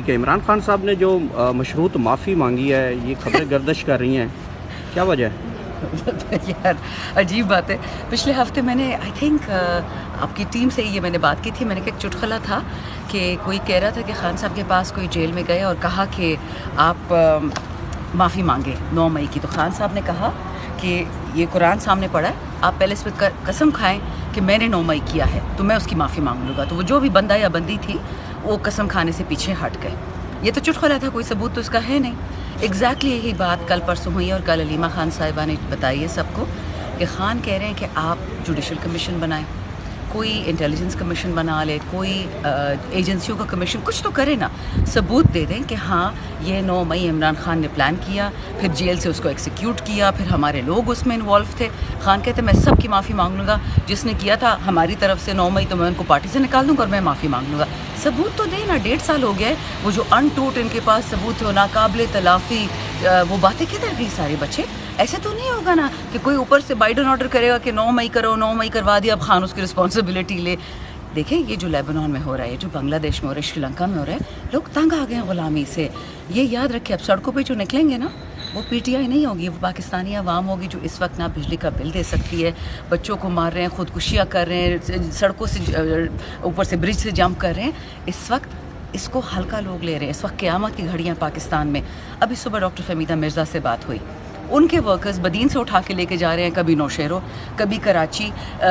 ٹھیک ہے، عمران خان صاحب نے جو مشروط معافی مانگی ہے، یہ خبریں گردش کر رہی ہیں، کیا وجہ ہے؟ یار عجیب بات ہے. پچھلے ہفتے میں نے آئی تھنک آپ کی ٹیم سے یہ میں نے بات کی تھی. میں نے کہا ایک چٹکلا تھا کہ کوئی کہہ رہا تھا کہ خان صاحب کے پاس کوئی جیل میں گئے اور کہا کہ آپ معافی مانگے 9 مئی کی. تو خان صاحب نے کہا کہ یہ قرآن سامنے پڑا ہے، آپ پہلے اس پہ قسم کھائیں کہ میں نے 9 مئی کیا ہے تو میں اس کی معافی مانگ لوں گا. تو وہ جو بھی بندہ یا بندی تھی وہ قسم کھانے سے پیچھے ہٹ گئے. یہ تو چٹکلا تھا، کوئی ثبوت تو اس کا ہے نہیں. ایگزیکٹلی یہی بات کل پرسوں ہوئی اور کل علیمہ خان صاحبہ نے بتائی ہے سب کو کہ خان کہہ رہے ہیں کہ آپ جوڈیشل کمیشن بنائیں، کوئی انٹیلیجنس کمیشن بنا لے، کوئی ایجنسیوں کا کمیشن، کچھ تو کرے نا، ثبوت دے دیں کہ ہاں یہ 9 مئی عمران خان نے پلان کیا، پھر جیل سے اس کو ایکسیکیوٹ کیا، پھر ہمارے لوگ اس میں انوالو تھے. خان کہتے ہیں میں سب کی معافی مانگ لوں گا، جس نے کیا تھا ہماری طرف سے 9 مئی تو میں ان کو پارٹی سے نکال دوں گا اور میں معافی مانگ لوں گا. ثبوت تو دے نا. 1.5 سال ہو گیا ہے، وہ جو انٹوٹ ان کے پاس ثبوت ہو ناقابل تلافی، وہ باتیں کدھر گئی سارے بچے؟ ایسے تو نہیں ہوگا نا کہ کوئی اوپر سے بائیڈن آرڈر کرے گا کہ 9 مئی کرو، 9 مئی کروا دیا، اب خان اس کی رسپانسبلٹی لے. دیکھیں یہ جو لیبنان میں ہو رہا ہے، جو بنگلہ دیش میں ہو رہا ہے، شری لنکا میں ہو رہا ہے، لوگ تنگ آ گئے ہیں غلامی سے. یہ یاد رکھیں اب سڑکوں پہ جو نکلیں گے نا وہ پی ٹی آئی نہیں ہوگی، وہ پاکستانی عوام ہوگی جو اس وقت نہ بجلی کا بل دے سکتی ہے، بچوں کو مار رہے ہیں، خودکشیاں کر رہے ہیں، سڑکوں سے اوپر سے برج سے جمپ کر رہے ہیں. اس وقت اس کو ہلکا لوگ لے رہے ہیں. اس وقت قیامت کی گھڑیاں پاکستان میں. ابھی صبح ڈاکٹر فہمیدہ مرزا سے بات ہوئی، ان کے ورکرز بدین سے اٹھا کے لے کے جا رہے ہیں، کبھی نوشہرو، کبھی کراچی،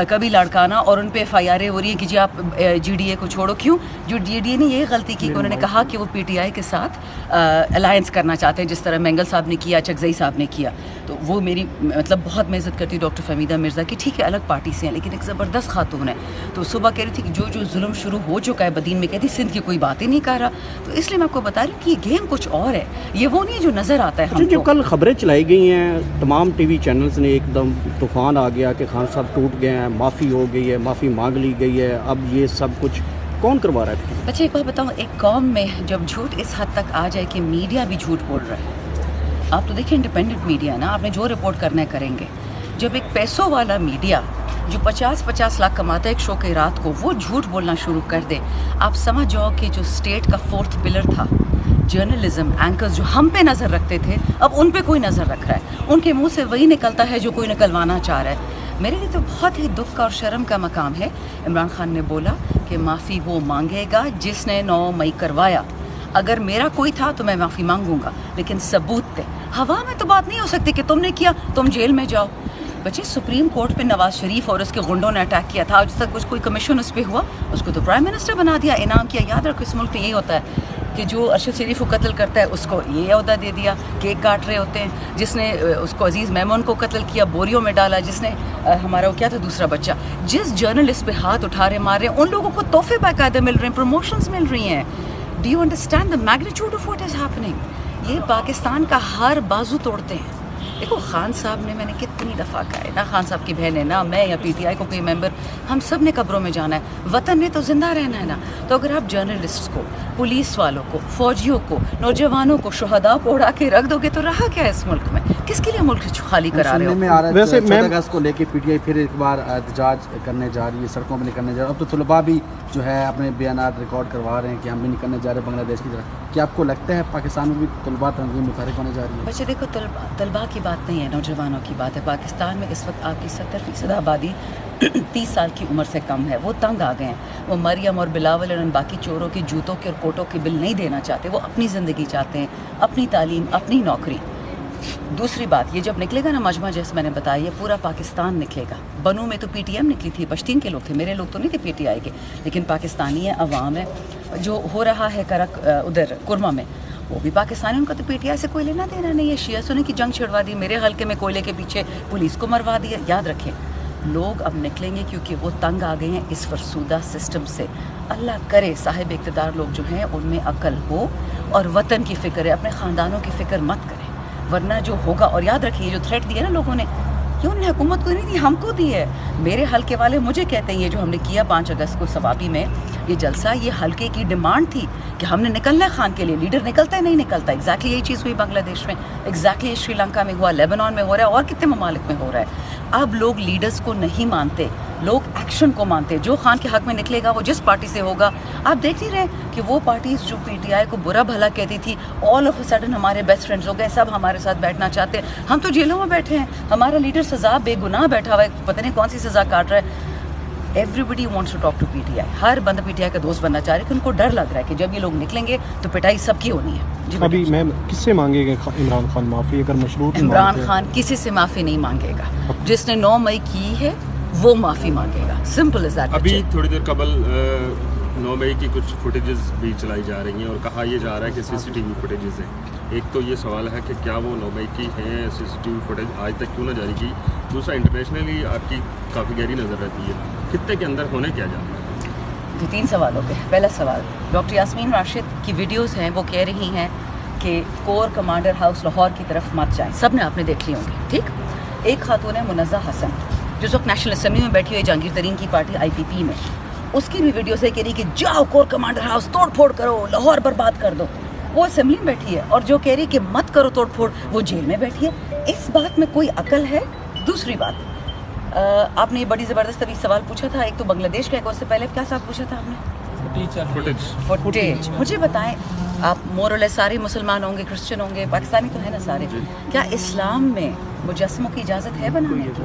کبھی لاڑکانہ، اور ان پہ ایف آئی آریں ہو رہی ہیں کہ جی آپ جی ڈی اے کو چھوڑو. کیوں؟ جو جی ڈی اے نے یہ غلطی کی کہ انہوں نے کہا کہ وہ پی ٹی آئی کے ساتھ الائنس کرنا چاہتے ہیں، جس طرح مینگل صاحب نے کیا، چکزئی صاحب نے کیا. تو وہ میری مطلب بہت میں عزت کرتی ہوں ڈاکٹر فہمیدہ مرزا کی. ٹھیک ہے الگ پارٹی سے ہیں لیکن ایک زبردست خاتون ہے. تو صبح کہہ رہی تھی کہ جو ظلم شروع ہو چکا ہے بدین میں، کہتی سندھ کی کوئی بات ہی نہیں کر رہا. تو اس لیے میں آپ کو بتا رہی ہوں کہ یہ گیم کچھ اور ہے، یہ وہ نہیں ہے جو نظر آتا ہے ہم کو. جو کل خبریں چلائی گئی ہیں تمام ٹی وی چینلز نے، ایک دم طوفان آ گیا کہ خان صاحب ٹوٹ گئے ہیں، معافی ہو گئی ہے، معافی مانگ لی گئی ہے، اب یہ سب کچھ کون کروا رہا ہے؟ اچھا ایک بات بتاؤں، ایک قوم میں جب جھوٹ اس حد تک آ جائے کہ میڈیا بھی جھوٹ بول رہا ہے، آپ تو دیکھیں انڈیپینڈنٹ میڈیا نا، آپ نے جو رپورٹ کرنا ہے کریں گے. جب ایک پیسوں والا میڈیا جو 50 لاکھ کماتا ہے ایک شو کے رات کو، وہ جھوٹ بولنا شروع کر دے، آپ سمجھ جاؤ کہ جو اسٹیٹ کا 4تھ پلر تھا جرنلزم، اینکرز جو ہم پہ نظر رکھتے تھے، اب ان پہ کوئی نظر رکھ رہا ہے. ان کے منہ سے وہی نکلتا ہے جو کوئی نکلوانا چاہ رہا ہے. میرے لیے تو بہت ہی دکھ کا اور شرم کا مقام ہے. عمران خان نے بولا کہ معافی وہ مانگے گا جس نے 9 مئی کروایا. اگر میرا کوئی تھا تو میں معافی مانگوں گا، لیکن ثبوت دے. ہوا میں تو بات نہیں ہو سکتی کہ تم نے کیا تم جیل میں جاؤ. بچے سپریم کورٹ پہ نواز شریف اور اس کے غنڈوں نے اٹیک کیا تھا، آج تک کچھ کوئی کمیشن اس پہ ہوا؟ اس کو تو پرائم منسٹر بنا دیا، انعام کیا. یاد رکھو اس ملک میں یہی ہوتا ہے کہ جو ارشد شریف کو قتل کرتا ہے اس کو یہ عہدہ دے دیا، کیک کاٹ رہے ہوتے ہیں. جس نے اس کو عزیز میمون کو قتل کیا بوریوں میں ڈالا، جس نے ہمارا وہ کیا تھا دوسرا بچہ، جس جرنلسٹ پہ ہاتھ اٹھا رہے مار رہے ہیں، ان لوگوں کو تحفے باقاعدہ مل رہے ہیں، پروموشنز مل رہی ہیں. Do you understand the magnitude of what is happening? یہ پاکستان کا ہر بازو توڑتے ہیں. دیکھو خان صاحب نے، میں نے کتنی دفعہ کہا ہے، نہ خان صاحب کی بہنیں، نہ میں یا پی ٹی آئی کو کوئی ممبر، ہم سب نے قبروں میں جانا ہے، وطن نے تو زندہ رہنا ہے نا. تو اگر آپ جرنلسٹ کو، پولیس والوں کو، فوجیوں کو، نوجوانوں کو، شہداء کو اڑا کے رکھ دو گے تو رہا کیا ہے اس ملک میں؟ کس کے لیے ملک خالی کرا رہے ہو؟ ویسے 14 اگست کو لے کے پی ٹی آئی پھر ایک بار احتجاج کرنے جا رہی ہے، سڑکوں پہ نکلنے جا رہی ہے. اب تو طلباء بھی جو ہے اپنے بیانات ریکارڈ کروا رہے ہیں کہ ہم بھی نکلنے جا رہے ہیں بنگلہ دیش کی طرف. کیا آپ کو لگتا ہے پاکستان میں بھی طلباء تنظیم متحرک ہونے جا رہی ہے؟ بچے دیکھو طلباء کی بات نہیں ہے، نوجوانوں کی بات ہے. پاکستان میں اس وقت آپ کی 70% آبادی 30 سال کی عمر سے کم ہے. وہ تنگ آ گئے ہیں. وہ مریم اور بلاول اور ان باقی چوروں کی جوتوں کے اور کوٹوں کے بل نہیں دینا چاہتے. وہ اپنی زندگی چاہتے ہیں، اپنی تعلیم، اپنی نوکری. دوسری بات، یہ جب نکلے گا نا مجمع، جیسے میں نے بتایا، یہ پورا پاکستان نکلے گا. بنوں میں تو پی ٹی ایم نکلی تھی، پشتین کے لوگ تھے، میرے لوگ تو نہیں تھے پی ٹی آئی کے، لیکن پاکستانی ہے، عوام ہے. جو ہو رہا ہے کرک ادھر کرما میں، وہ بھی پاکستانی. ان کا تو پی ٹی آئی سے کوئی لینا دینا نہیں ہے. شیعہ سنی کی جنگ چھڑوا دی، میرے حلقے میں کوئلے کے پیچھے پولیس کو مروا دیا. یاد رکھیں لوگ اب نکلیں گے کیونکہ وہ تنگ آ گئے ہیں اس فرسودہ سسٹم سے. اللہ کرے صاحب اقتدار لوگ جو ہیں ان میں عقل ہو اور وطن کی فکر ہے، اپنے خاندانوں کی فکر مت کریں، ورنہ جو ہوگا. اور یاد رکھیے یہ جو تھریٹ دیا نا لوگوں نے، یہ انہوں نے حکومت کو نہیں دی، ہم کو دی ہے. میرے حلقے والے مجھے کہتے ہیں یہ جو ہم نے کیا 5 اگست کو ثوابی میں یہ جلسہ، یہ حلقے کی ڈیمانڈ تھی کہ ہم نے نکلنا ہے خان کے لیے. لیڈر نکلتا ہے نہیں نکلتا. ایگزیکٹلی یہی چیز ہوئی بنگلہ دیش میں، ایگزیکٹلی شری لنکا میں ہوا، لیبنان میں ہو رہا ہے، اور کتنے ممالک میں ہو رہا ہے. اب لوگ لیڈرز کو نہیں مانتے, لوگ ایکشن کو مانتے. جو خان کے حق میں نکلے گا وہ جس پارٹی سے ہوگا. آپ دیکھ نہیں رہے کہ وہ پارٹیز جو پی ٹی آئی کو برا بھلا کہتی تھی, آل آف اے سڈن ہمارے بیسٹ فرینڈز ہو گئے, سب ہمارے ساتھ بیٹھنا چاہتے ہیں. ہم تو جیلوں میں بیٹھے ہیں, ہمارا لیڈر سزا بے گناہ بیٹھا ہوا ہے, پتہ نہیں کون سی سزا کاٹ رہا ہے. Everybody wants to talk to P T I. ہر بندہ پی ٹی آئی کا دوست بننا چاہ رہا ہے کہ ان کو ڈر لگ رہا ہے کہ جب یہ لوگ نکلیں گے تو پٹائی سب کی ہونی ہے. جی ابھی میم کس سے مانگے گا عمران خان معافی اگر مشروط عمران خان کسی سے معافی نہیں مانگے گا. جس نے 9 مئی کی ہے وہ معافی مانگے گا, سمپل از دیٹ. ابھی تھوڑی دیر قبل 9 مئی کی کچھ فوٹیجز بھی چلائی جا رہی ہیں اور کہا یہ جا رہا ہے کہ سی سی ٹی وی فوٹیجز ہیں. ایک تو یہ سوال ہے کہ کیا وہ 9 مئی کی ہیں, سی سی ٹی وی فوٹیج آج تک کیوں نہ جاری کی. دوسرا انٹرنیشنلی آپ کی کافی گہری نظر رہتی ہے, خطے کے اندر ہونے کیا جا رہا ہے. جو 3 سوال ہو گئے. پہلا سوال, ڈاکٹر یاسمین راشد کی ویڈیوز ہیں, وہ کہہ رہی ہیں کہ کور کمانڈر ہاؤس لاہور کی طرف مت جائیں. سب نے آپ نے دیکھ لی ہوں گی, ٹھیک. ایک خاتون ہے منزہ حسن, جو اس وقت نیشنل اسمبلی میں بیٹھی ہوئی جہانگیر ترین کی پارٹی آئی پی پی میں, اس کی بھی ویڈیو سے کہہ رہی کہ جاؤ کور کمانڈر ہاؤس توڑ پھوڑ کرو, لاہور برباد کر دو. وہ اسمبلی میں بیٹھی ہے, اور جو کہہ رہی کہ مت کرو توڑ پھوڑ وہ جیل میں بیٹھی ہے. اس بات میں کوئی عقل ہے؟ دوسری بات, آپ نے یہ بڑی زبردست ابھی سوال پوچھا تھا, ایک تو بنگلہ دیش کا, ایک اس سے پہلے کیا سوال پوچھا تھا آپ نے؟ فوٹیج. مجھے بتائیں, آپ مور اور لیس سارے مسلمان ہوں گے, کرسچن ہوں گے, پاکستانی تو ہے نا سارے, کیا اسلام میں مجسموں کی اجازت ہے بنانے کی؟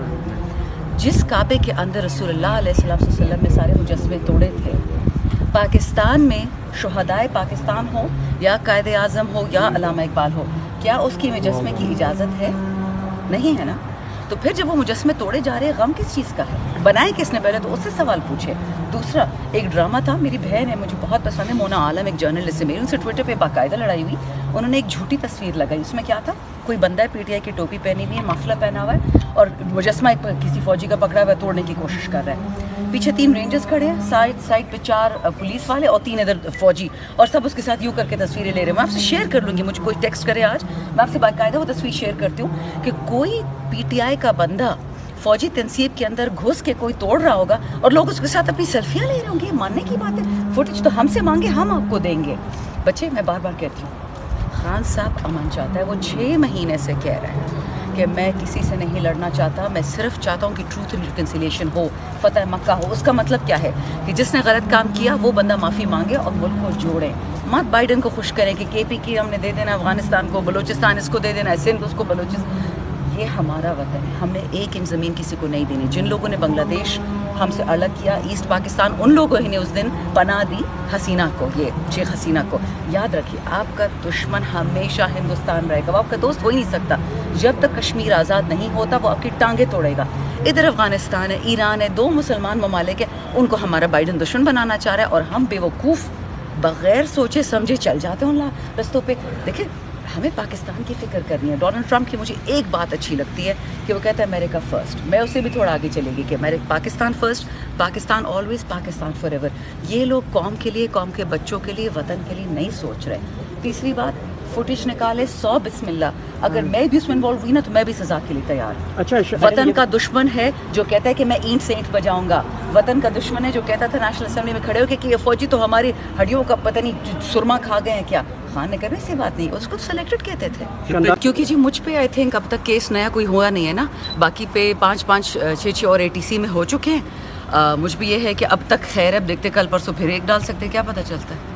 جس کعبے کے اندر رسول اللہ علیہ وسلم نے سارے مجسمے توڑے تھے, پاکستان میں شہدائے پاکستان ہو یا قائد اعظم ہو یا علامہ اقبال ہو, کیا اس کی مجسمے کی اجازت ہے؟ نہیں ہے نا. تو پھر جب وہ مجسمے توڑے جا رہے ہیں, غم کس چیز کا ہے؟ بنائے کس نے پہلے تو اس سے سوال پوچھے. دوسرا, ایک ڈرامہ تھا, میری بہن ہے, مجھے بہت پسند ہے, مونا عالم, ایک جرنلسٹ ہے, میری ان سے ٹویٹر پہ باقاعدہ لڑائی ہوئی. انہوں نے ایک جھوٹی تصویر لگائی, اس میں کیا تھا, کوئی بندہ ہے پی ٹی آئی کی ٹوپی پہنی ہوئی ہے, مفلر پہنا ہوا ہے, اور مجسمہ ایک کسی فوجی کا پکڑا ہوا ہے, توڑنے کی کوشش کر رہا ہے. پیچھے 3 رینجرز کھڑے ہیں, سائڈ پہ 4 پولیس والے اور 3 ادھر فوجی, اور سب اس کے ساتھ یوں کر کے تصویریں لے رہے ہیں. میں آپ سے شیئر کر لوں گی, مجھے کوئی ٹیکسٹ کرے آج, میں آپ سے باقاعدہ وہ تصویر شیئر کرتی ہوں کہ کوئی پی ٹی آئی کا بندہ فوجی تنصیب کے اندر گھس کے کوئی توڑ رہا ہوگا اور لوگ اس کے ساتھ اپنی سیلفیاں لے رہے ہوں گے. یہ ماننے کی بات ہے؟ فوٹیج تو ہم سے مانگے, ہم آپ کو دیں گے. بچے, میں بار بار کہتی ہوں, خان صاحب امن چاہتا ہے, وہ 6 مہینے سے کہہ رہے ہیں کہ میں کسی سے نہیں لڑنا چاہتا, میں صرف چاہتا ہوں کہ ٹروتھ اینڈ ریکنسیلیشن ہو, فتح مکہ ہو. اس کا مطلب کیا ہے کہ جس نے غلط کام کیا وہ بندہ معافی مانگے اور ملک کو جوڑیں. مت بائیڈن کو خوش کریں کہ کے پی کی ہم نے دے دینا افغانستان کو, بلوچستان اس کو دے دینا ہے, سندھ اس کو بلوچستان. یہ ہمارا وطن ہے, ہم نے 1 انچ زمین کسی کو نہیں دینی. جن لوگوں نے بنگلہ دیش ہم سے الگ کیا, ایسٹ پاکستان, ان لوگوں ہی نے اس دن پناہ دی حسینہ کو, یہ شیخ حسینہ کو. یاد رکھیے, آپ کا دشمن ہمیشہ ہندوستان رہے گا, وہ آپ کا دوست ہو ہی نہیں سکتا. جب تک کشمیر آزاد نہیں ہوتا وہ آپ کی ٹانگیں توڑے گا. ادھر افغانستان ہے, ایران ہے, 2 مسلمان ممالک ہیں, ان کو ہمارا بائیڈن دشمن بنانا چاہ رہا ہے, اور ہم بے وقوف بغیر سوچے سمجھے چل جاتے ہیں ان رستوں پہ. دیکھیں, ہمیں پاکستان کی فکر کرنی ہے. ڈونلڈ ٹرمپ کی مجھے ایک بات اچھی لگتی ہے کہ وہ کہتا ہے امریکہ فرسٹ. میں اسے بھی تھوڑا آگے چلے گی کہ Pakistan first, Pakistan always, Pakistan for ever. یہ لوگ قوم کے لیے, قوم کے بچوں کے لیے, وطن کے لیے نہیں سوچ رہے. تیسری بات, فوٹیج نکالے 100 بسم اللہ, اگر میں بھی اس میں انوالو ہوئی نا تو میں بھی سزا کے لیے تیار ہوں. اچھا, وطن کا دشمن ہے جو کہتا ہے کہ میں اینٹ سے اینٹ بجاؤں گا. وطن کا دشمن ہے جو کہتا تھا نیشنل اسمبلی میں کھڑے ہو کے کہ یہ فوجی تو ہماری ہڈیوں کا پتہ نہیں سرما کھا گئے ہیں کیا. خان نے کبھی ایسی بات نہیں, اس کو سلیکٹڈ کہتے تھے. کیونکہ جی مجھ پہ آئی تھنک اب تک کیس نیا کوئی ہوا نہیں ہے نا, باقی پہ 5 6 اور ATC میں ہو چکے ہیں. مجھ بھی یہ ہے کہ اب تک خیر, اب دیکھتے کل پرسوں پھر ایک ڈال سکتے, کیا پتہ چلتا ہے.